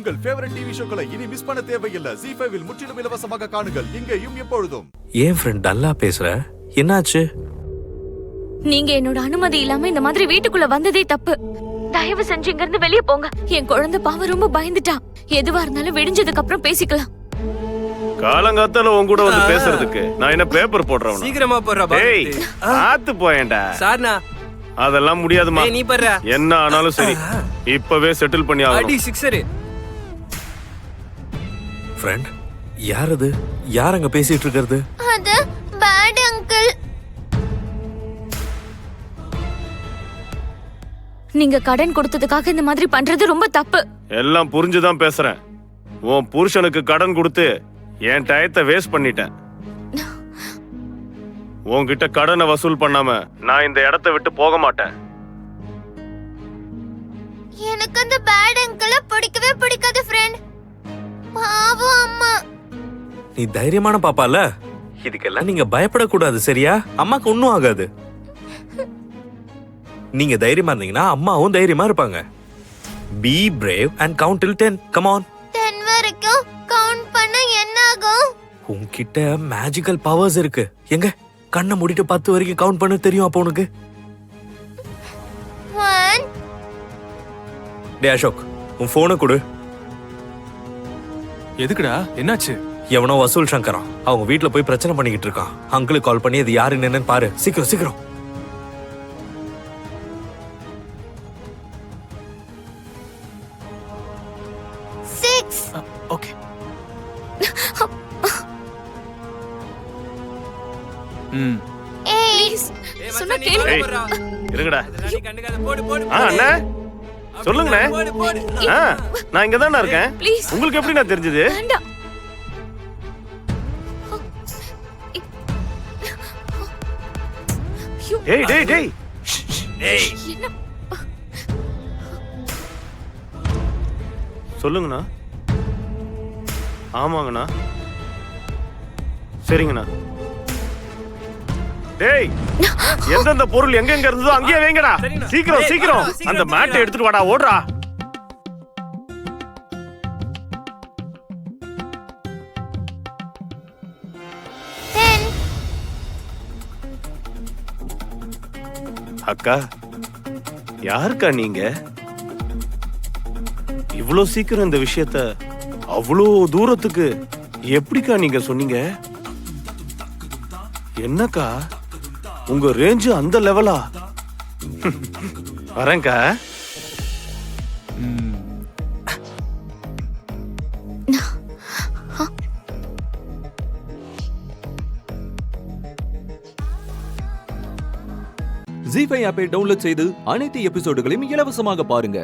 உங்கள் favourite TV ஷோக்களை இனி miss பண்ண தேவையில்லை. ZEE5 இல் முற்றிலும் இலவசமாக காணுங்கள். இங்கேயும் எப்பொழுதும். ஏன் ஃப்ரெண்ட் டல்லா பேசுற? என்னாச்சு? நீங்க என்னோட அனுமதி இல்லாம இந்த மாதிரி வீட்டுக்குள்ள வந்ததே தப்பு. தயவு செஞ்சு இங்க இருந்து வெளியே போங்க. என் குழந்தை பாவம் ரொம்ப பயந்துட்டா. எதுவா இருந்தாலும் விடிஞ்சதுக்கு அப்புறம் பேசிக்கலாம். காலங்காத்தால உன் கூட வந்து பேசுறதுக்கு நான் என்ன பேப்பர் போடுறவனா? சீக்கிரமா போறா டேய் ஆத்து போயேன்டா. சார்னா அதெல்லாம் முடியாதுமா. நீ பண்ற என்ன ஆனாலும் சரி இப்பவே செட்டில் பண்ணி அடி ஆகணும். சிக்ஸர். ஃப்ரெண்ட் யார் அது? யார் அங்க பேசிட்டு இருக்கிறது? அது பேட் அங்கிள். நீங்க கடன் கொடுத்ததுக்காக இந்த மாதிரி பண்றது ரொம்ப தப்பு. எல்லாம் புரிஞ்சுதான் பேசுறேன். உன் புருஷனுக்கு கடன் கொடுத்து என் டயத்தை வேஸ்ட் பண்ணிட்டேன். உன்கிட்ட கடனை வசூல் பண்ணாம நான் இந்த இடத்தை விட்டு போக மாட்டேன். எனக்கு அந்த பேட் அங்கிள பிடிக்கவே பிடிக்காது ஃப்ரெண்ட். பாவம் அம்மா. நீ தைரியமான பாப்பால, இதுக்கெல்லாம் நீங்க பயப்படக்கூடாது சரியா? அம்மாக்கு ஒன்னும் ஆகாது. நீங்க தைரியமா இருந்தீங்கன்னா அம்மாவும் தைரியமா இருப்பாங்க. Be brave and count till 10. Come on. 10 வரைக்கும் கவுண்ட் பண்ண என்ன ஆகும்? உன்கிட்ட மேஜிக்கல் பவர்ஸ் இருக்கு. எங்க கண்ணை மூடிட்டு 10 வரைக்கும் கவுண்ட் பண்ண தெரியும் அப்போ உனக்கு? 1. டே அசோக், உன் போனை கொடு. எதுக்குடா? என்னாச்சு? எவனோ வசூல் சங்கரா அவங்க வீட்டுல போய் பிரச்சனை பண்ணிக்கிட்டு இருக்கான். அங்கிளுக்கு கால் பண்ணி அது யாருன்னு என்னன்னு பாரு. சீக்கிரம் சீக்கிரம். ஓகே. ப்ளீஸ் சொன்னா கேளு. ஏய், இருங்கடா. போடு போடு அண்ணா சொல்லுங்கண்ணே. நான் இங்க தானே இருக்கேன். ப்ளீஸ் உங்களுக்கு எப்படி நான் தெரிஞ்சது? வேண்டாம். டேய் டேய் டேய் என்ன? சொல்லுங்கண்ணா. ஆமாங்கண்ணா. சரிங்கண்ணா. டேய் எந்தெந்த பொருள் எங்க எங்க இருந்ததோ அங்கேயே வைங்கடா. சீக்கிரம் சீக்கிரம் அந்த மேட்டை எடுத்துட்டு வாடா. ஓடுறா. அக்கா யாருக்கா நீங்க? இவ்வளவு சீக்கிரம் இந்த விஷயத்த அவ்வளோ தூரத்துக்கு எப்படிக்கா நீங்க சொன்னீங்க? என்னக்கா உங்க ரேஞ்சு அந்த லெவலா? வரேன்க்கா. ZEE5 ஆப்பை டவுன்லோட் செய்து அனைத்து எபிசோடுகளையும் இலவசமாக பாருங்க.